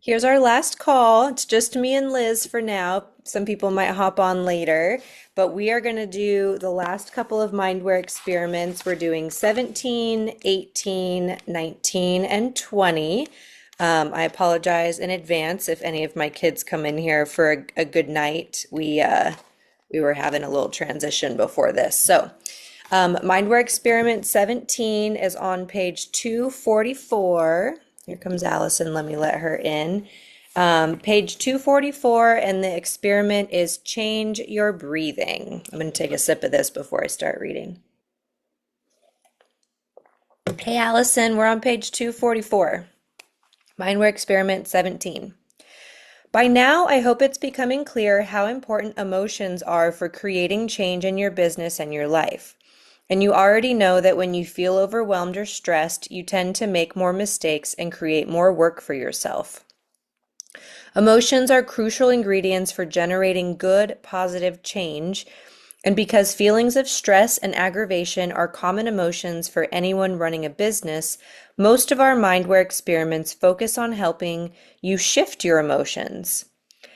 Here's our last call. It's just me and Liz for now. Some people might hop on later, but we are going to do the last couple of mindware experiments. We're doing 17, 18, 19, and 20. I apologize in advance if any of my kids come in here for a good night. We were having a little transition before this. So, Mindware Experiment 17 is on page 244. Here comes Allison. Let me let her in. Page 244, and the experiment is change your breathing. I'm going to take a sip of this before I start reading. Hey, Allison, we're on page 244. Mindware Experiment 17. By now, I hope it's becoming clear how important emotions are for creating change in your business and your life. And you already know that when you feel overwhelmed or stressed, you tend to make more mistakes and create more work for yourself. Emotions are crucial ingredients for generating good, positive change. And because feelings of stress and aggravation are common emotions for anyone running a business, most of our mindware experiments focus on helping you shift your emotions.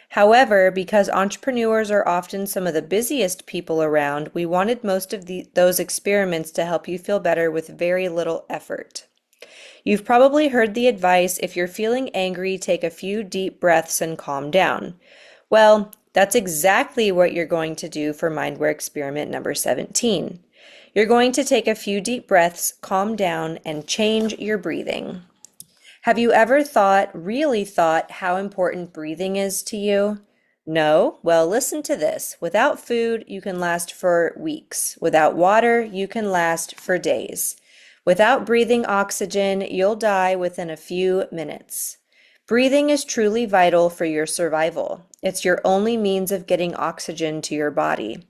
However, because entrepreneurs are often some of the busiest people around, we wanted most of those experiments to help you feel better with very little effort. You've probably heard the advice, if you're feeling angry, take a few deep breaths and calm down. Well, that's exactly what you're going to do for Mindware Experiment number 17. You're going to take a few deep breaths, calm down, and change your breathing. Have you ever really thought, how important breathing is to you? No? Well, listen to this. Without food, you can last for weeks. Without water, you can last for days. Without breathing oxygen, you'll die within a few minutes. Breathing is truly vital for your survival. It's your only means of getting oxygen to your body.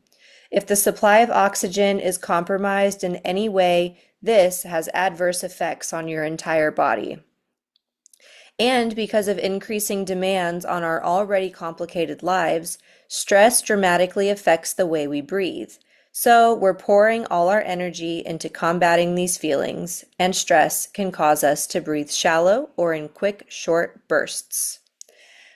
If the supply of oxygen is compromised in any way, this has adverse effects on your entire body. And because of increasing demands on our already complicated lives, stress dramatically affects the way we breathe. So we're pouring all our energy into combating these feelings, and stress can cause us to breathe shallow or in quick, short bursts.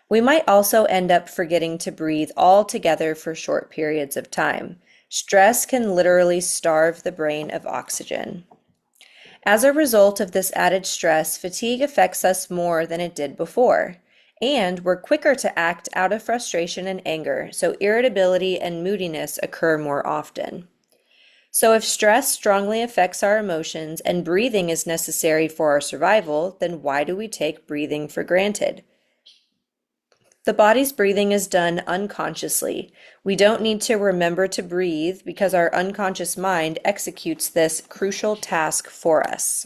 We might also end up forgetting to breathe altogether for short periods of time. Stress can literally starve the brain of oxygen. As a result of this added stress, fatigue affects us more than it did before. And we're quicker to act out of frustration and anger, so irritability and moodiness occur more often. So if stress strongly affects our emotions and breathing is necessary for our survival, then why do we take breathing for granted? The body's breathing is done unconsciously. We don't need to remember to breathe because our unconscious mind executes this crucial task for us.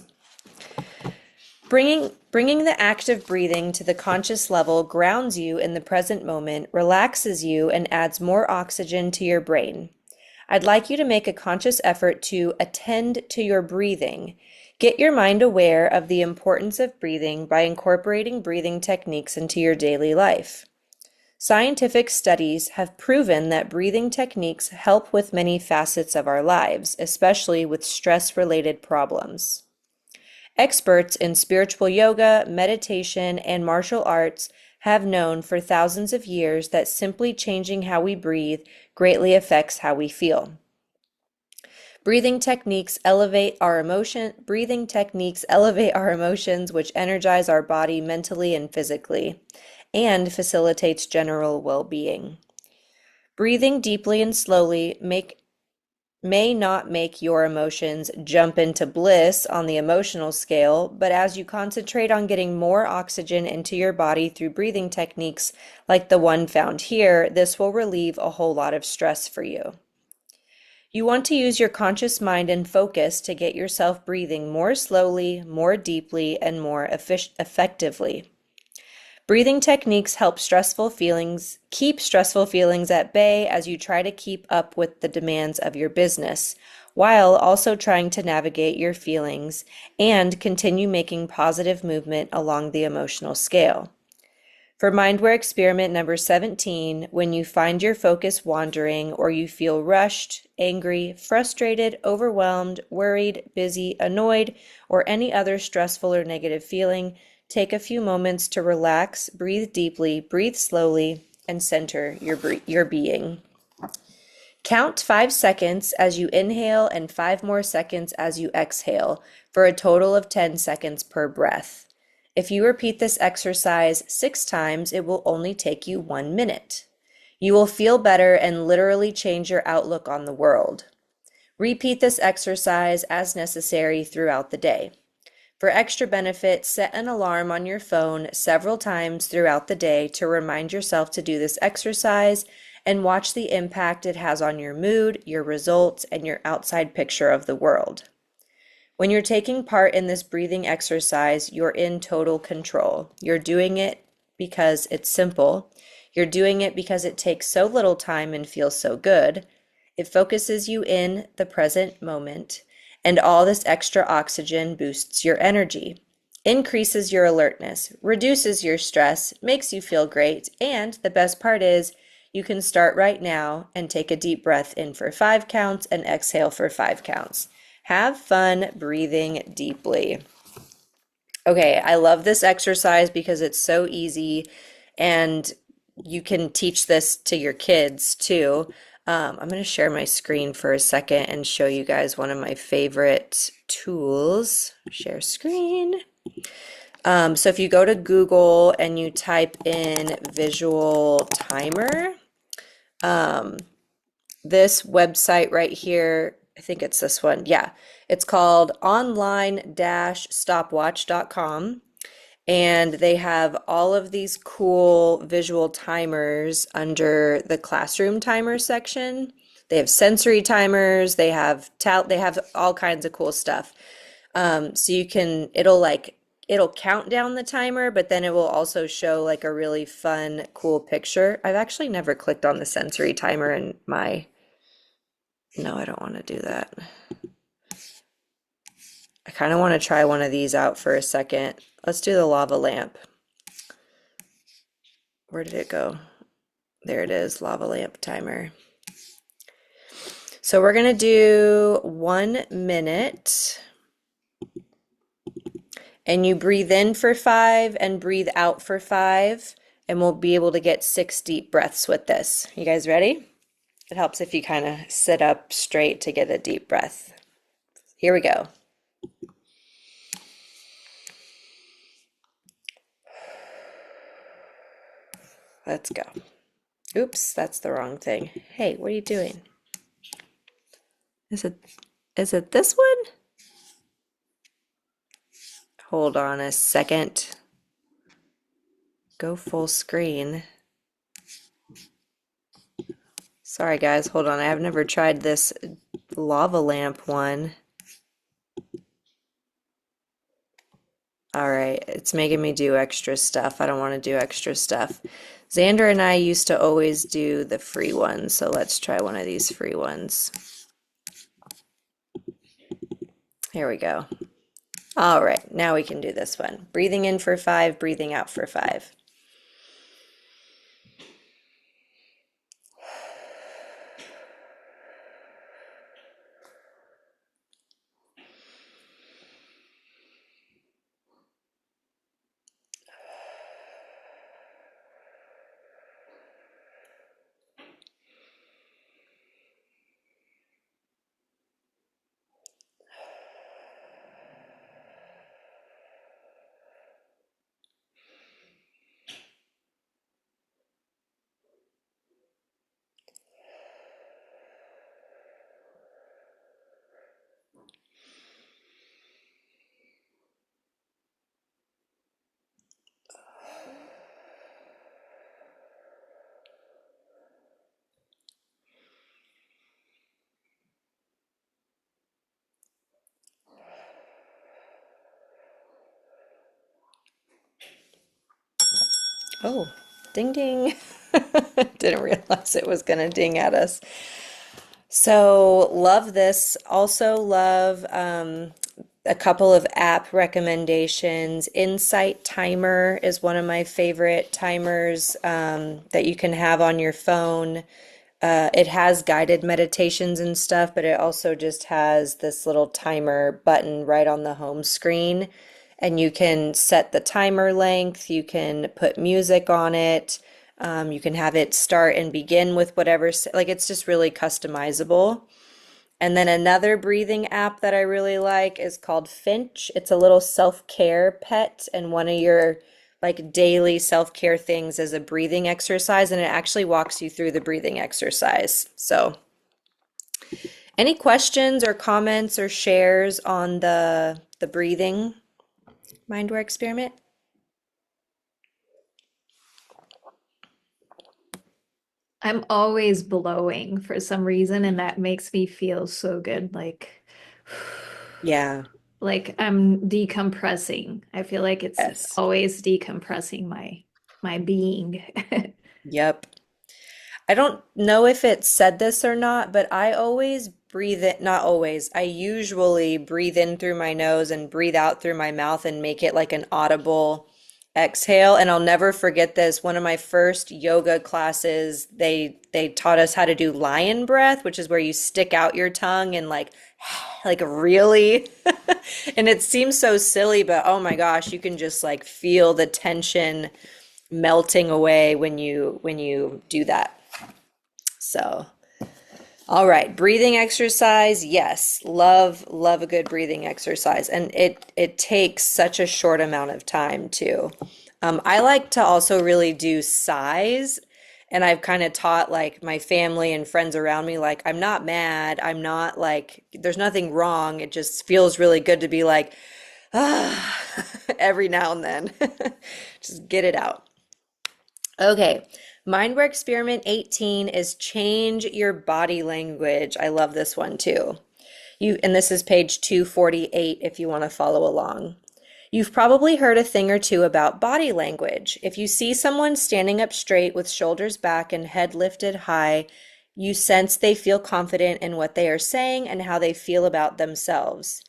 Bringing the act of breathing to the conscious level grounds you in the present moment, relaxes you, and adds more oxygen to your brain. I'd like you to make a conscious effort to attend to your breathing. Get your mind aware of the importance of breathing by incorporating breathing techniques into your daily life. Scientific studies have proven that breathing techniques help with many facets of our lives, especially with stress-related problems. Experts in spiritual yoga, meditation, and martial arts have known for thousands of years that simply changing how we breathe greatly affects how we feel. Breathing techniques elevate our emotions, which energize our body mentally and physically, and facilitates general well-being. Breathing deeply and slowly may not make your emotions jump into bliss on the emotional scale, but as you concentrate on getting more oxygen into your body through breathing techniques like the one found here, this will relieve a whole lot of stress for you. You want to use your conscious mind and focus to get yourself breathing more slowly, more deeply, and more effectively. Breathing techniques help keep stressful feelings at bay as you try to keep up with the demands of your business, while also trying to navigate your feelings and continue making positive movement along the emotional scale. For Mindware Experiment number 17, when you find your focus wandering or you feel rushed, angry, frustrated, overwhelmed, worried, busy, annoyed, or any other stressful or negative feeling, take a few moments to relax, breathe deeply, breathe slowly, and center your being. Count 5 seconds as you inhale and 5 more seconds as you exhale for a total of 10 seconds per breath. If you repeat this exercise 6 times, it will only take you 1 minute. You will feel better and literally change your outlook on the world. Repeat this exercise as necessary throughout the day. For extra benefit, set an alarm on your phone several times throughout the day to remind yourself to do this exercise and watch the impact it has on your mood, your results, and your outside picture of the world. When you're taking part in this breathing exercise, you're in total control. You're doing it because it's simple. You're doing it because it takes so little time and feels so good. It focuses you in the present moment, and all this extra oxygen boosts your energy, increases your alertness, reduces your stress, makes you feel great, and the best part is you can start right now and take a deep breath in for 5 counts and exhale for 5 counts. Have fun breathing deeply. Okay, I love this exercise because it's so easy and you can teach this to your kids too. I'm going to share my screen for a second and show you guys one of my favorite tools. Share screen. So if you go to Google and you type in visual timer, this website right here, I think it's this one. Yeah, it's called online-stopwatch.com. And they have all of these cool visual timers under the classroom timer section. They have sensory timers, they have all kinds of cool stuff. So you can, it'll count down the timer, but then it will also show like a really fun, cool picture. I've actually never clicked on the sensory timer in my, no, I don't want to do that. I kind of want to try one of these out for a second. Let's do the lava lamp. Where did it go? There it is, lava lamp timer. So we're going to do 1 minute. And you breathe in for 5 and breathe out for 5. And we'll be able to get 6 deep breaths with this. You guys ready? It helps if you kind of sit up straight to get a deep breath. Here we go. Let's go. Oops, that's the wrong thing. Hey, what are you doing? Is it this one? Hold on a second. Go full screen. Sorry guys, hold on. I've never tried this lava lamp one. All right, it's making me do extra stuff. I don't want to do extra stuff. Xander and I used to always do the free ones, so let's try one of these free ones. Here we go. All right, now we can do this one. Breathing in for 5, breathing out for 5. Oh, ding ding. Didn't realize it was gonna ding at us. So love this. Also love a couple of app recommendations. Insight Timer is one of my favorite timers that you can have on your phone. It has guided meditations and stuff, but it also just has this little timer button right on the home screen. and you can set the timer length, you can put music on it, you can have it start and begin with whatever, like it's just really customizable. And then another breathing app that I really like is called Finch. It's a little self-care pet, and one of your like daily self-care things is a breathing exercise, and it actually walks you through the breathing exercise. So, any questions or comments or shares on the breathing Mindware experiment? I'm always blowing for some reason, and that makes me feel so good. Yeah, Like I'm decompressing. I feel like it's yes. always decompressing my being. Yep. I don't know if it said this or not, but I always breathe it, not always. I usually breathe in through my nose and breathe out through my mouth and make it like an audible exhale. And I'll never forget this. One of my first yoga classes, they taught us how to do lion breath, which is where you stick out your tongue and like really and it seems so silly, but oh my gosh, you can just like feel the tension melting away when you do that. So, all right, breathing exercise. Yes, love a good breathing exercise, and it takes such a short amount of time too. I like to also really do sighs, and I've kind of taught like my family and friends around me, like I'm not mad, I'm not like there's nothing wrong. It just feels really good to be like ah every now and then. Just get it out. Okay, Mindware Experiment 18 is change your body language. I love this one too. And this is page 248 if you want to follow along. You've probably heard a thing or two about body language. If you see someone standing up straight with shoulders back and head lifted high, you sense they feel confident in what they are saying and how they feel about themselves.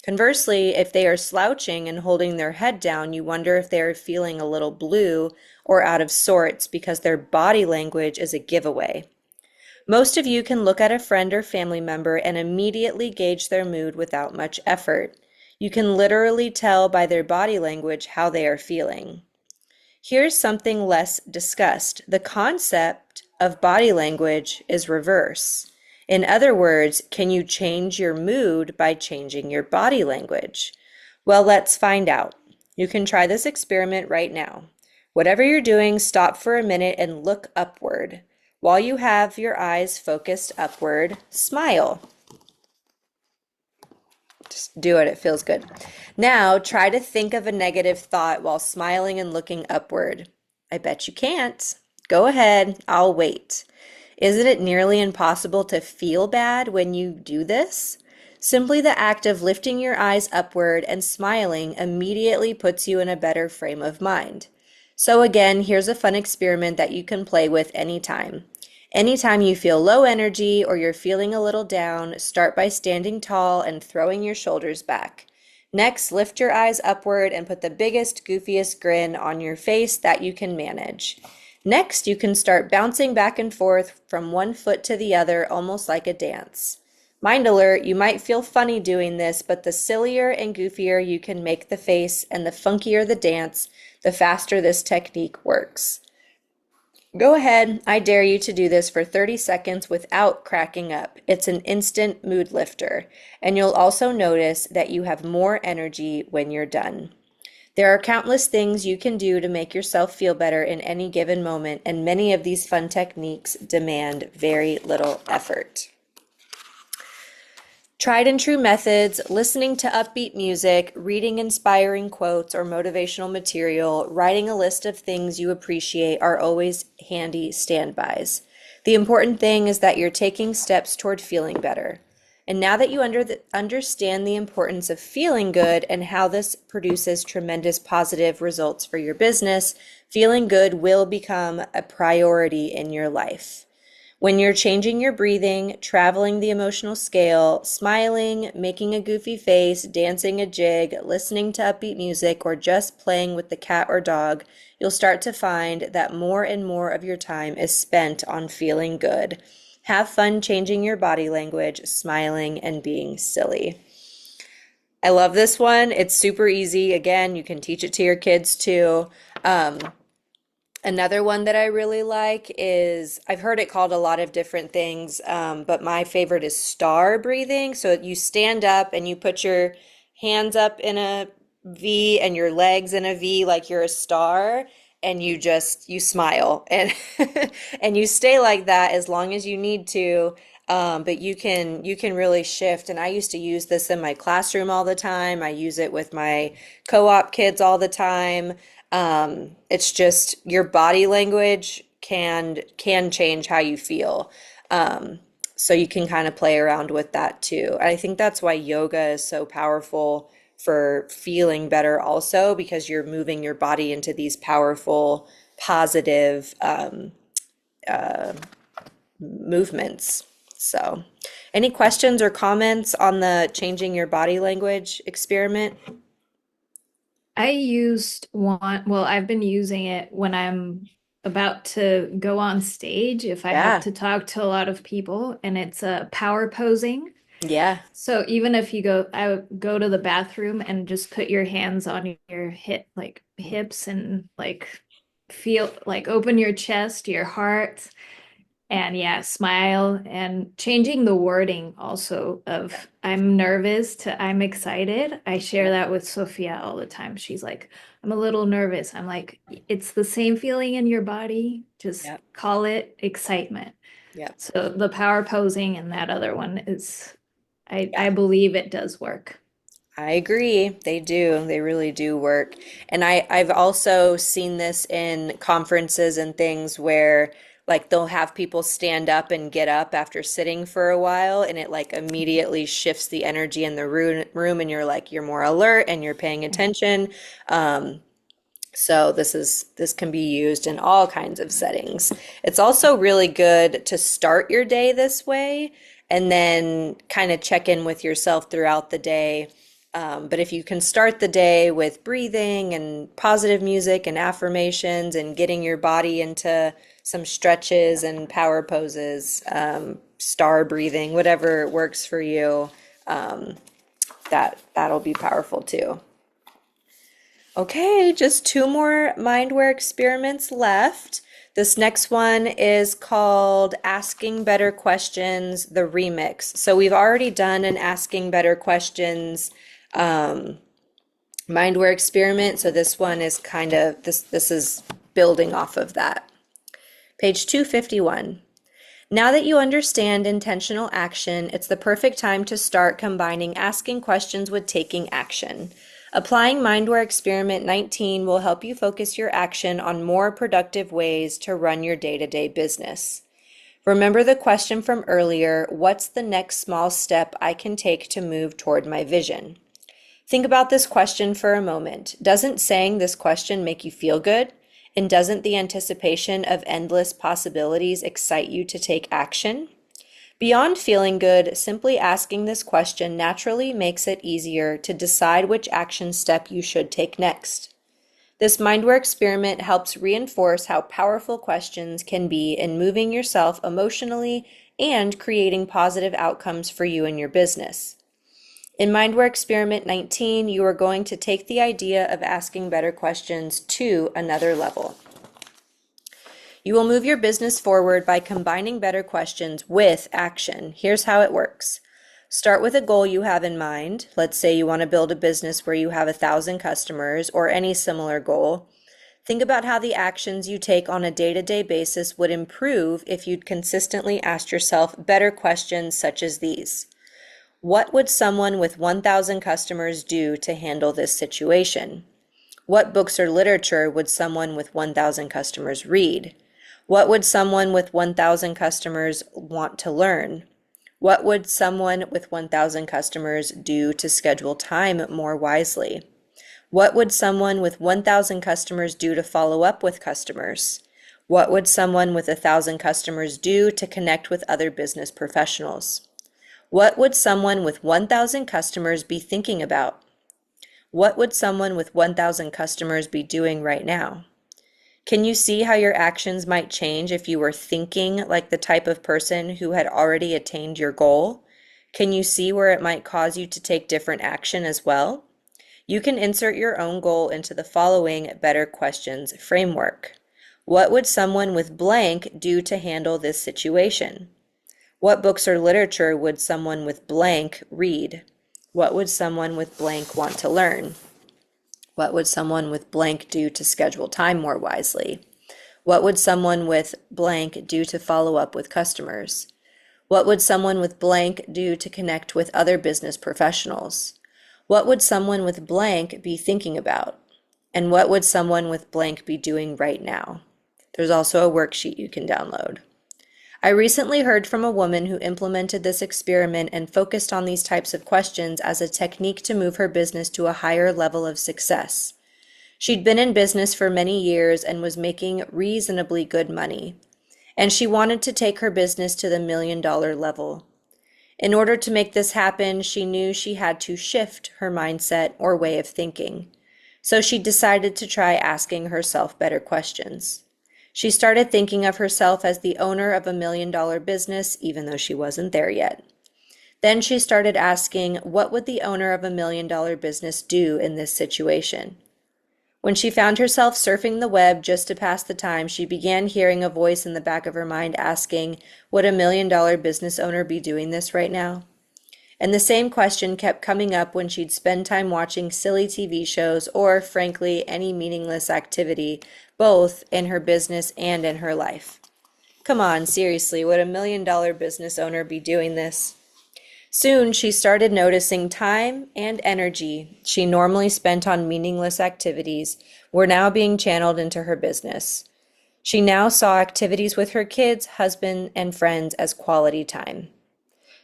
Conversely, if they are slouching and holding their head down, you wonder if they are feeling a little blue or out of sorts because their body language is a giveaway. Most of you can look at a friend or family member and immediately gauge their mood without much effort. You can literally tell by their body language how they are feeling. Here's something less discussed. The concept of body language is reverse. In other words, can you change your mood by changing your body language? Well, let's find out. You can try this experiment right now. Whatever you're doing, stop for a minute and look upward. While you have your eyes focused upward, smile. Just do it, it feels good. Now, try to think of a negative thought while smiling and looking upward. I bet you can't. Go ahead, I'll wait. Isn't it nearly impossible to feel bad when you do this? Simply the act of lifting your eyes upward and smiling immediately puts you in a better frame of mind. So again, here's a fun experiment that you can play with anytime. Anytime you feel low energy or you're feeling a little down, start by standing tall and throwing your shoulders back. Next, lift your eyes upward and put the biggest, goofiest grin on your face that you can manage. Next, you can start bouncing back and forth from one foot to the other, almost like a dance. Mind alert, you might feel funny doing this, but the sillier and goofier you can make the face and the funkier the dance, the faster this technique works. Go ahead, I dare you to do this for 30 seconds without cracking up. It's an instant mood lifter, and you'll also notice that you have more energy when you're done. There are countless things you can do to make yourself feel better in any given moment, and many of these fun techniques demand very little effort. Tried and true methods, listening to upbeat music, reading inspiring quotes or motivational material, writing a list of things you appreciate are always handy standbys. The important thing is that you're taking steps toward feeling better. And now that you understand the importance of feeling good and how this produces tremendous positive results for your business, feeling good will become a priority in your life. When you're changing your breathing, traveling the emotional scale, smiling, making a goofy face, dancing a jig, listening to upbeat music, or just playing with the cat or dog, you'll start to find that more and more of your time is spent on feeling good. Have fun changing your body language, smiling, and being silly. I love this one. It's super easy. Again, you can teach it to your kids too. Um, Another one that I really like is I've heard it called a lot of different things, but my favorite is star breathing. So you stand up and you put your hands up in a V and your legs in a V like you're a star, and you smile and and you stay like that as long as you need to. But you can really shift. And I used to use this in my classroom all the time. I use it with my co-op kids all the time. It's just your body language can change how you feel. Um, so you can kind of play around with that too. I think that's why yoga is so powerful for feeling better also, because you're moving your body into these powerful, positive movements. So, any questions or comments on the changing your body language experiment? I used one, well, I've been using it when I'm about to go on stage if I have Yeah. to talk to a lot of people, and it's power posing. Yeah. So even if I would go to the bathroom and just put your hands on your hips and like feel like open your chest, your heart, and yeah, smile and changing the wording also of I'm nervous to I'm excited. I share that with Sophia all the time. She's like, I'm a little nervous. I'm like, it's the same feeling in your body. Just Yep. call it excitement. Yep. So the power posing and that other one is, I Yeah. believe it does work. I agree. They do. They really do work. And I've also seen this in conferences and things where like they'll have people stand up and get up after sitting for a while, and it like immediately shifts the energy in the room, and you're like you're more alert and you're paying Yeah. attention. Um, so this can be used in all kinds of settings. It's also really good to start your day this way and then kind of check in with yourself throughout the day. But if you can start the day with breathing and positive music and affirmations and getting your body into some stretches and power poses, star breathing, whatever works for you, that'll be powerful too. Okay, just two more mindware experiments left. This next one is called Asking Better Questions, the remix. So we've already done an Asking Better Questions mindware experiment. So this one is kind of this is building off of that. Page 251. Now that you understand intentional action, it's the perfect time to start combining asking questions with taking action. Applying Mindware Experiment 19 will help you focus your action on more productive ways to run your day-to-day business. Remember the question from earlier, what's the next small step I can take to move toward my vision? Think about this question for a moment. Doesn't saying this question make you feel good? And doesn't the anticipation of endless possibilities excite you to take action? Beyond feeling good, simply asking this question naturally makes it easier to decide which action step you should take next. This Mindware experiment helps reinforce how powerful questions can be in moving yourself emotionally and creating positive outcomes for you and your business. In Mindware Experiment 19, you are going to take the idea of asking better questions to another level. You will move your business forward by combining better questions with action. Here's how it works. Start with a goal you have in mind. Let's say you want to build a business where you have 1,000 customers or any similar goal. Think about how the actions you take on a day-to-day basis would improve if you'd consistently asked yourself better questions such as these. What would someone with 1,000 customers do to handle this situation? What books or literature would someone with 1,000 customers read? What would someone with 1,000 customers want to learn? What would someone with 1,000 customers do to schedule time more wisely? What would someone with 1,000 customers do to follow up with customers? What would someone with 1,000 customers do to connect with other business professionals? What would someone with 1,000 customers be thinking about? What would someone with 1,000 customers be doing right now? Can you see how your actions might change if you were thinking like the type of person who had already attained your goal? Can you see where it might cause you to take different action as well? You can insert your own goal into the following Better Questions framework. What would someone with blank do to handle this situation? What books or literature would someone with blank read? What would someone with blank want to learn? What would someone with blank do to schedule time more wisely? What would someone with blank do to follow up with customers? What would someone with blank do to connect with other business professionals? What would someone with blank be thinking about? And what would someone with blank be doing right now? There's also a worksheet you can download. I recently heard from a woman who implemented this experiment and focused on these types of questions as a technique to move her business to a higher level of success. She'd been in business for many years and was making reasonably good money, and she wanted to take her business to the $1 million level. In order to make this happen, she knew she had to shift her mindset or way of thinking. So she decided to try asking herself better questions. She started thinking of herself as the owner of $1 million business, even though she wasn't there yet. Then she started asking, what would the owner of $1 million business do in this situation? When she found herself surfing the web just to pass the time, she began hearing a voice in the back of her mind asking, would a $1 million business owner be doing this right now? And the same question kept coming up when she'd spend time watching silly TV shows or, frankly, any meaningless activity, both in her business and in her life. Come on, seriously, would a $1 million business owner be doing this? Soon she started noticing time and energy she normally spent on meaningless activities were now being channeled into her business. She now saw activities with her kids, husband, and friends as quality time.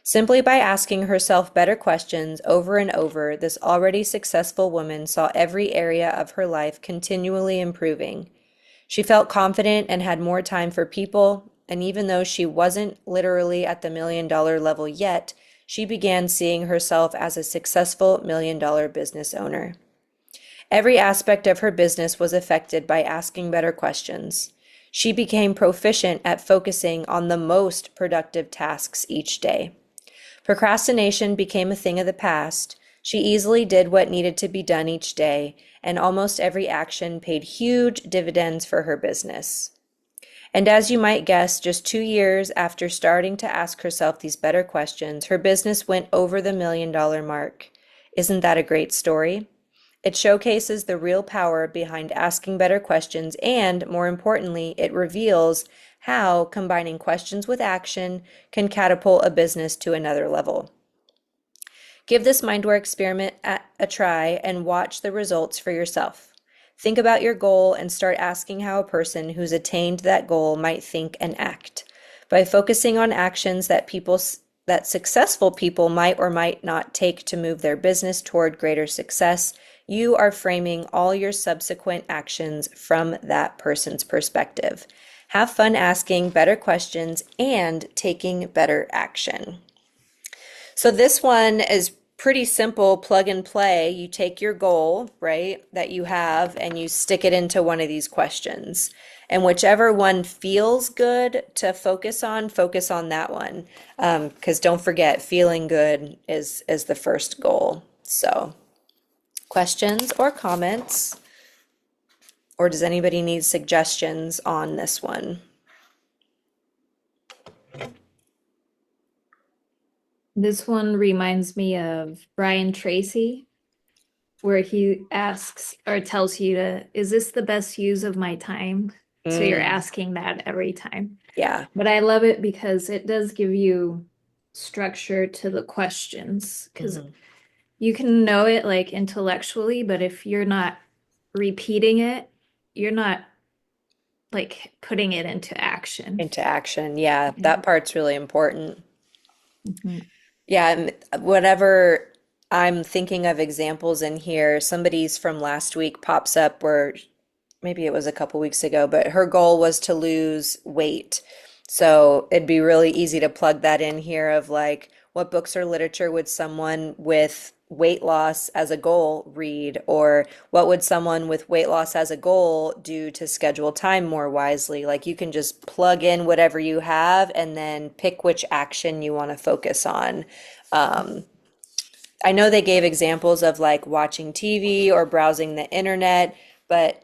Simply by asking herself better questions over and over, this already successful woman saw every area of her life continually improving. She felt confident and had more time for people, and even though she wasn't literally at the $1 million level yet, she began seeing herself as a successful $1 million business owner. Every aspect of her business was affected by asking better questions. She became proficient at focusing on the most productive tasks each day. Procrastination became a thing of the past. She easily did what needed to be done each day, and almost every action paid huge dividends for her business. And as you might guess, just 2 years after starting to ask herself these better questions, her business went over the $1 million mark. Isn't that a great story? It showcases the real power behind asking better questions, and more importantly, it reveals how combining questions with action can catapult a business to another level. Give this MindWare experiment a try and watch the results for yourself. Think about your goal and start asking how a person who's attained that goal might think and act. By focusing on actions that successful people might or might not take to move their business toward greater success, you are framing all your subsequent actions from that person's perspective. Have fun asking better questions and taking better action. So this one is pretty simple, plug and play. You take your goal, right, that you have, and you stick it into one of these questions. And whichever one feels good to focus on that one. Because don't forget, feeling good is the first goal. So, questions or comments? Or does anybody need suggestions on this one? This one reminds me of Brian Tracy, where he asks or tells you to, is this the best use of my time? So you're asking that every time. Yeah. But I love it because it does give you structure to the questions, because you can know it like intellectually, but if you're not repeating it, you're not like putting it into action. Into action. Yeah, that part's really important. Mhm. Yeah, and whatever I'm thinking of examples in here, somebody's from last week pops up where maybe it was a couple weeks ago, but her goal was to lose weight. So it'd be really easy to plug that in here of like, what books or literature would someone with weight loss as a goal read? Or what would someone with weight loss as a goal do to schedule time more wisely? Like you can just plug in whatever you have and then pick which action you want to focus on. Um, I know they gave examples of like watching TV or browsing the internet, but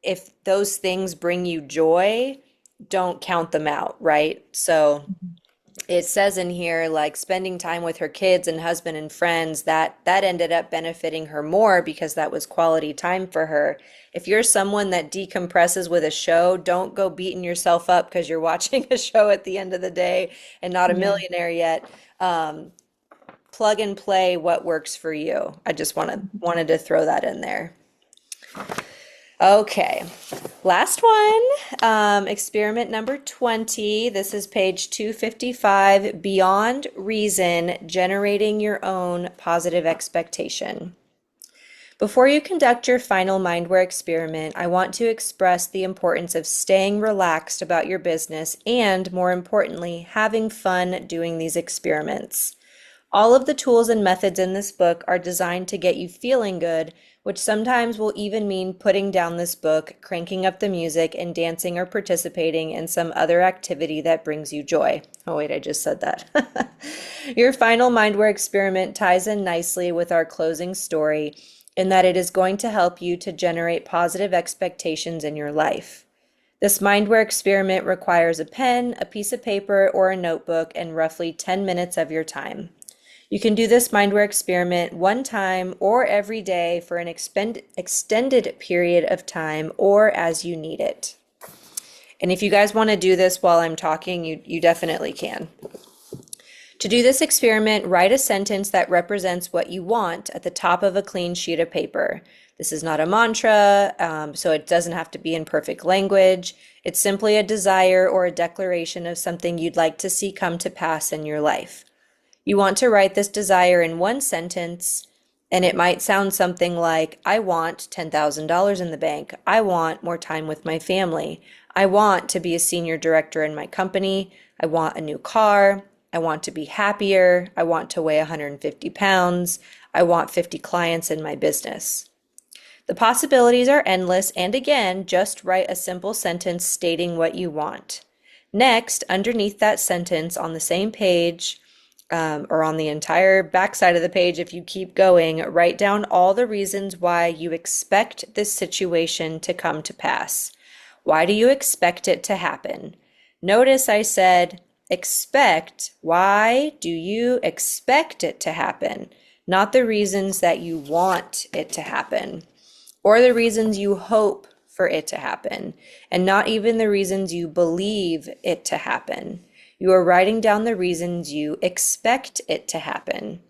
if those things bring you joy, don't count them out, right? So it says in here like spending time with her kids and husband and friends, that ended up benefiting her more because that was quality time for her. If you're someone that decompresses with a show, don't go beating yourself up because you're watching a show at the end of the day and not a Yeah. millionaire yet. Plug and play what works for you. I just wanted to throw that in there. Okay, last one, experiment number 20. This is page 255, Beyond Reason, Generating Your Own Positive Expectation. Before you conduct your final Mindware experiment, I want to express the importance of staying relaxed about your business and, more importantly, having fun doing these experiments. All of the tools and methods in this book are designed to get you feeling good, which sometimes will even mean putting down this book, cranking up the music, and dancing or participating in some other activity that brings you joy. Oh, wait, I just said that. Your final Mindware experiment ties in nicely with our closing story in that it is going to help you to generate positive expectations in your life. This Mindware experiment requires a pen, a piece of paper, or a notebook, and roughly 10 minutes of your time. You can do this Mindware experiment one time or every day for an extended period of time or as you need it. And if you guys want to do this while I'm talking, you definitely can. To do this experiment, write a sentence that represents what you want at the top of a clean sheet of paper. This is not a mantra, so it doesn't have to be in perfect language. It's simply a desire or a declaration of something you'd like to see come to pass in your life. You want to write this desire in one sentence, and it might sound something like, I want $10,000 in the bank. I want more time with my family. I want to be a senior director in my company. I want a new car. I want to be happier. I want to weigh 150 pounds. I want 50 clients in my business. The possibilities are endless, and again, just write a simple sentence stating what you want. Next, underneath that sentence on the same page, or on the entire backside of the page, if you keep going, write down all the reasons why you expect this situation to come to pass. Why do you expect it to happen? Notice I said expect. Why do you expect it to happen? Not the reasons that you want it to happen, or the reasons you hope for it to happen, and not even the reasons you believe it to happen. You are writing down the reasons you expect it to happen.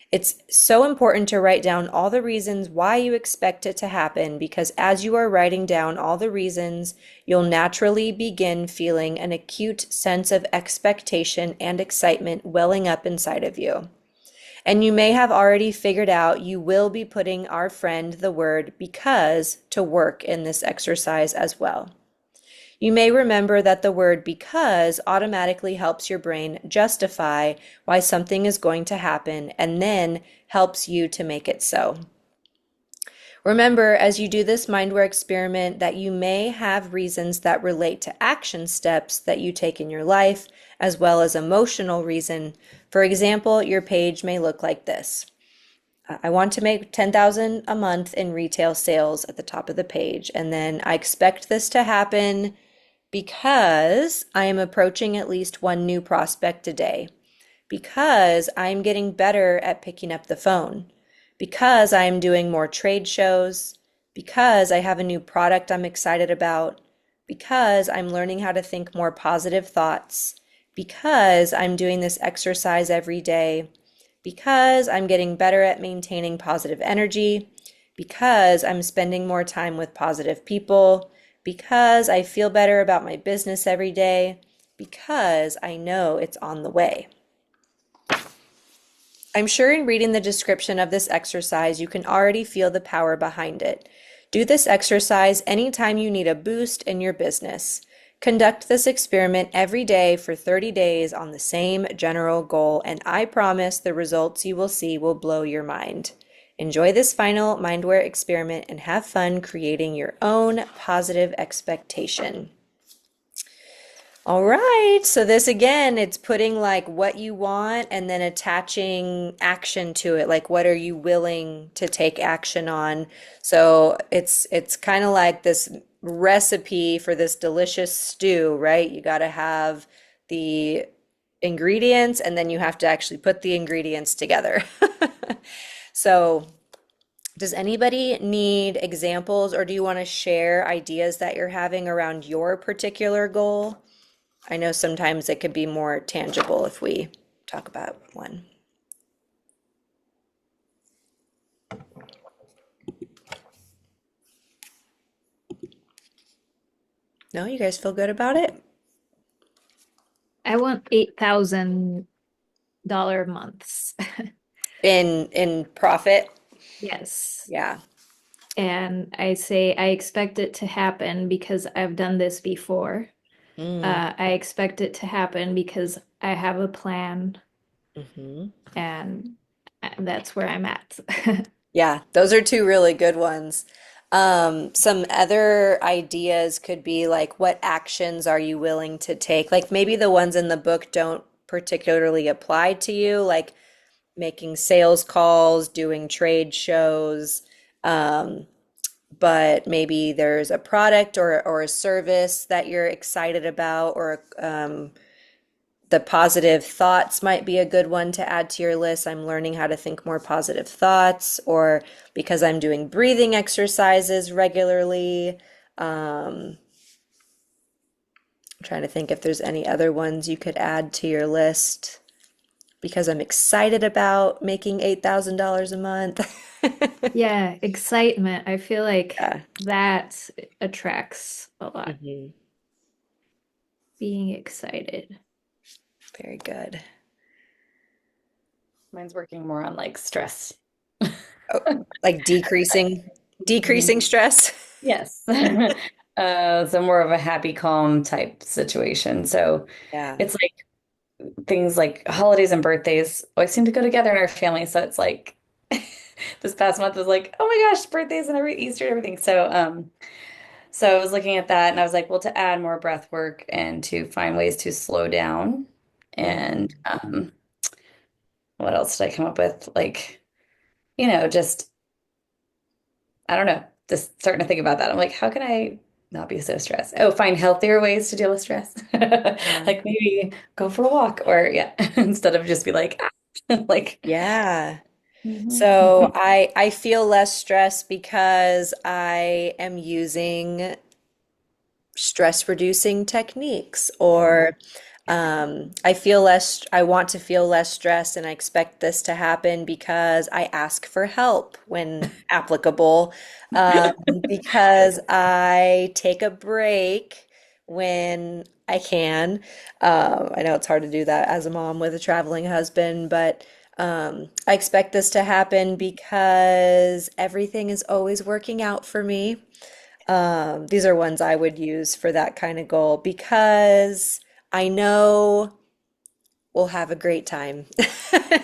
It's so important to write down all the reasons why you expect it to happen because as you are writing down all the reasons, you'll naturally begin feeling an acute sense of expectation and excitement welling up inside of you. And you may have already figured out you will be putting our friend, the word because, to work in this exercise as well. You may remember that the word because automatically helps your brain justify why something is going to happen and then helps you to make it so. Remember, as you do this Mindware experiment, that you may have reasons that relate to action steps that you take in your life, as well as emotional reason. For example, your page may look like this. I want to make 10,000 a month in retail sales at the top of the page, and then I expect this to happen because I am approaching at least one new prospect a day, because I'm getting better at picking up the phone, because I am doing more trade shows, because I have a new product I'm excited about, because I'm learning how to think more positive thoughts, because I'm doing this exercise every day, because I'm getting better at maintaining positive energy, because I'm spending more time with positive people, because I feel better about my business every day, because I know it's on the way. I'm sure in reading the description of this exercise, you can already feel the power behind it. Do this exercise anytime you need a boost in your business. Conduct this experiment every day for 30 days on the same general goal, and I promise the results you will see will blow your mind. Enjoy this final Mindware experiment and have fun creating your own positive expectation. All right, so this again, it's putting like what you want and then attaching action to it. Like what are you willing to take action on? So it's kind of like this recipe for this delicious stew, right? You got to have the ingredients and then you have to actually put the ingredients together. So, does anybody need examples or do you want to share ideas that you're having around your particular goal? I know sometimes it could be more tangible if we talk about one. No, you guys feel good about it? I want $8,000 months. In profit? Yes. Yeah. And I say I expect it to happen because I've done this before. Mm. I expect it to happen because I have a plan, Hmm. and that's where I'm at. Yeah, those are two really good ones. Some other ideas could be like, what actions are you willing to take? Like maybe the ones in the book don't particularly apply to you, like making sales calls, doing trade shows, um, but maybe there's a product or a service that you're excited about, or the positive thoughts might be a good one to add to your list. I'm learning how to think more positive thoughts, or because I'm doing breathing exercises regularly. I'm trying to think if there's any other ones you could add to your list because I'm excited about making $8,000 a month. Yeah, excitement. I feel like Yeah. that attracts a lot. Mhm. Being excited. Very good. Mine's working more on like stress. Oh, like decreasing stress. Yes. So more of a happy, calm type situation. So Yeah. it's like things like holidays and birthdays always seem to go together in our family. So it's like this past month was like, oh my gosh, birthdays and every Easter and everything. So I was looking at that and I was like, well, to add more breath work and to find ways to slow down. Mm. And what else did I come up with? Like, just I don't know, just starting to think about that. I'm like, how can I not be so stressed? Oh, find healthier ways to deal with stress. Yeah. Like maybe go for a walk or yeah, instead of just be like, like, Yeah. mhm. So I feel less stressed because I am using stress reducing techniques, or I want to feel less stressed and I expect this to happen because I ask for help when applicable, um, because I take a break when I can. I know it's hard to do that as a mom with a traveling husband, but I expect this to happen because everything is always working out for me. These are ones I would use for that kind of goal because I know we'll have a great time.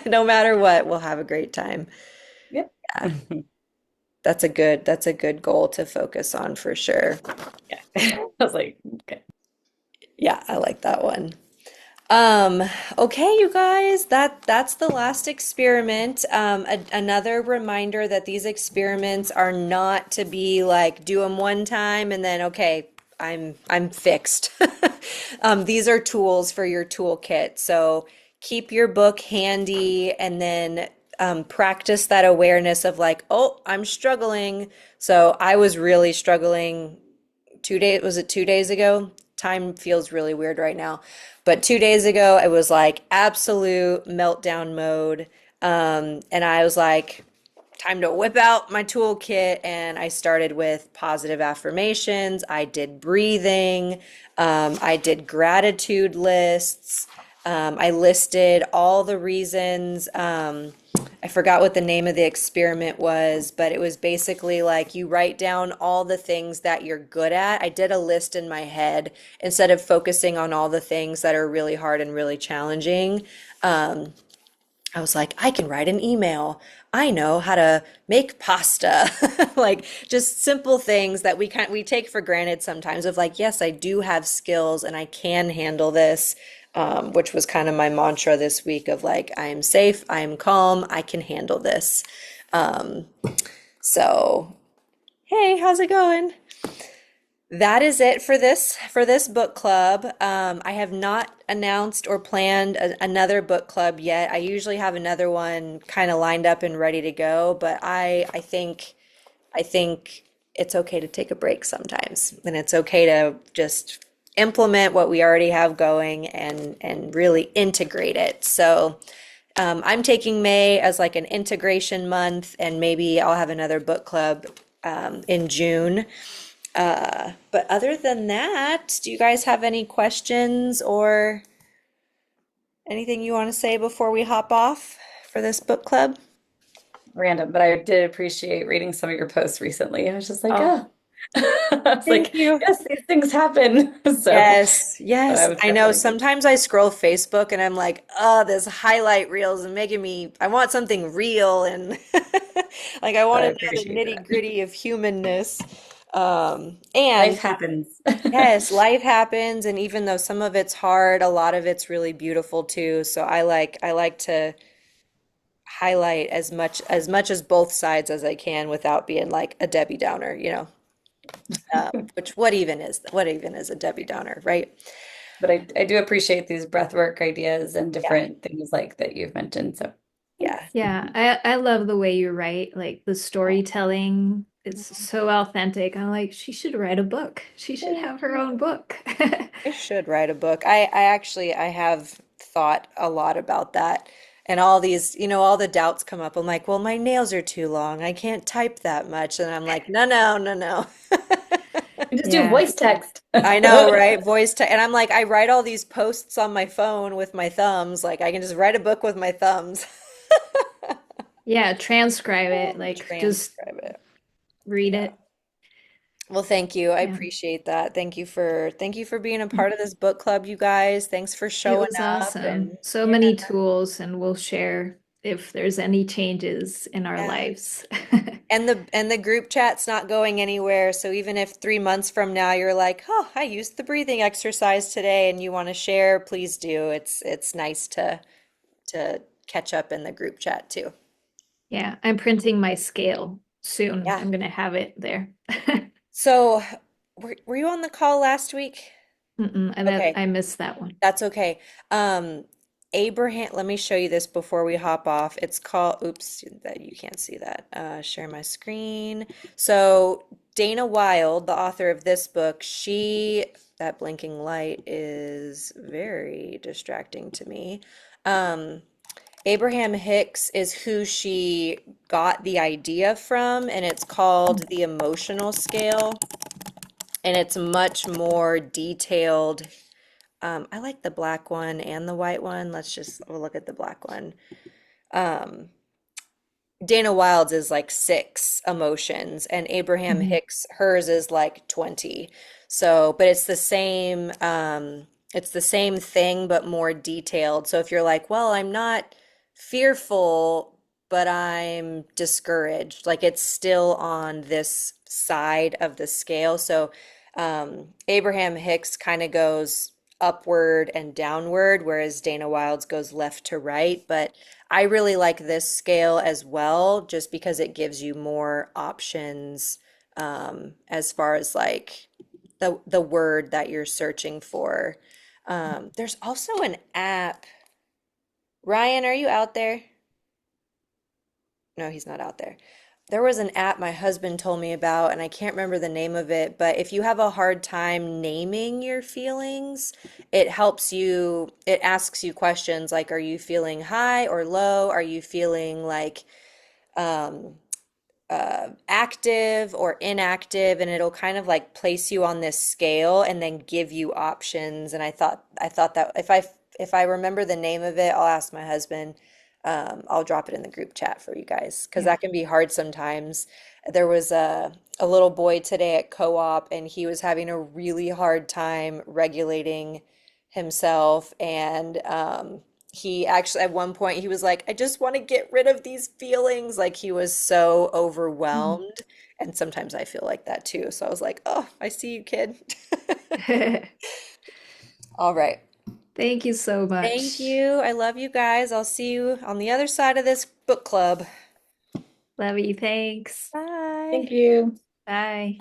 No matter what, we'll have a great time. Yep. Yeah, that's a good goal to focus on for sure. Yeah. I was like, okay. Yeah, I like that one. Um, okay, you guys, that's the last experiment. Another reminder that these experiments are not to be like do them one time and then okay, I'm fixed. These are tools for your toolkit. So keep your book handy and then practice that awareness of like, oh, I'm struggling. So I was really struggling 2 days, was it 2 days ago? Time feels really weird right now. But 2 days ago, it was like absolute meltdown mode. And I was like, time to whip out my toolkit. And I started with positive affirmations. I did breathing. I did gratitude lists. I listed all the reasons. I forgot what the name of the experiment was, but it was basically like you write down all the things that you're good at. I did a list in my head instead of focusing on all the things that are really hard and really challenging. Um, I was like, I can write an email. I know how to make pasta. Like just simple things that we take for granted sometimes of like, yes, I do have skills and I can handle this. Which was kind of my mantra this week of like, I am safe, I am calm, I can handle this. Um, so, hey, how's it going? That is it for this book club. I have not announced or planned another book club yet. I usually have another one kind of lined up and ready to go, but I think it's okay to take a break sometimes, and it's okay to just implement what we already have going and really integrate it. So I'm taking May as like an integration month, and maybe I'll have another book club in June. But other than that, do you guys have any questions or anything you want to say before we hop off for this book club? Random, but I did appreciate reading some of your posts recently. I was just like, Oh, oh, I was thank like, you. yes, these things happen. Yes, So I yes. was I know definitely sometimes I scroll Facebook and I'm like, oh, this highlight reels and making me, I want something real and like I so want I to know the appreciate nitty that. gritty of humanness. And Life happens. yes, life happens, and even though some of it's hard, a lot of it's really beautiful too. So I like to highlight as much as both sides as I can without being like a Debbie Downer, you know. Which what even is a Debbie Downer, right? But I do appreciate these breathwork ideas and Yeah, different things like that you've mentioned. So thanks. yeah. Yeah, I love the way you write, like the storytelling. It's so authentic. I'm like, she should write a book. She should Thank have her you. own book. I should write a book. I actually I have thought a lot about that. And all these, you know, all the doubts come up. I'm like, well, my nails are too long. I can't type that much. And I'm like, no, no, no, no. You just do Yeah. voice text. I know, right? Voice to, and I'm like, I write all these posts on my phone with my thumbs. Like I can just write a book with my thumbs. Yeah, transcribe it, like just Transcribe it. read Yeah. it. Well, thank you. I Yeah. appreciate that. Thank you for being a part of this book club, you guys. Thanks for It showing was up and awesome. So yeah, many tools, and we'll share if there's any changes in our yeah. lives. And the group chat's not going anywhere. So even if 3 months from now you're like, oh, I used the breathing exercise today and you want to share, please do. It's nice to catch up in the group chat too. Yeah, I'm printing my scale soon. Yeah. I'm gonna have it there. So were you on the call last week? And that Okay. I missed that one. That's okay. Um, Abraham, let me show you this before we hop off. It's called, oops, that you can't see that. Share my screen. So Dana Wilde, the author of this book, that blinking light is very distracting to me. Um, Abraham Hicks is who she got the idea from, and it's called The Emotional Scale, and it's much more detailed. I like the black one and the white one. We'll look at the black one. Um, Dana Wilde's is like six emotions, and Abraham Mhm. Hicks, hers is like 20. So, but it's the same thing, but more detailed. So if you're like, well, I'm not fearful, but I'm discouraged, like it's still on this side of the scale. So, Abraham Hicks kind of goes upward and downward, whereas Dana Wilde's goes left to right. But I really like this scale as well, just because it gives you more options as far as like the word that you're searching for. There's also an app. Ryan, are you out there? No, he's not out there. There was an app my husband told me about, and I can't remember the name of it, but if you have a hard time naming your feelings, it asks you questions like, are you feeling high or low? Are you feeling like um, active or inactive? And it'll kind of like place you on this scale and then give you options. And I thought that if I remember the name of it, I'll ask my husband. I'll drop it in the group chat for you guys because Yeah. that can be hard sometimes. There was a little boy today at co-op, and he was having a really hard time regulating himself. And he actually, at one point, he was like, I just want to get rid of these feelings. Like he was so Mhm. overwhelmed. And sometimes I feel like that too. So I was like, oh, I see you, kid. All right. Thank you so Thank much. you. I love you guys. I'll see you on the other side of this book club. Love you. Thanks. Thank Bye. you. Bye.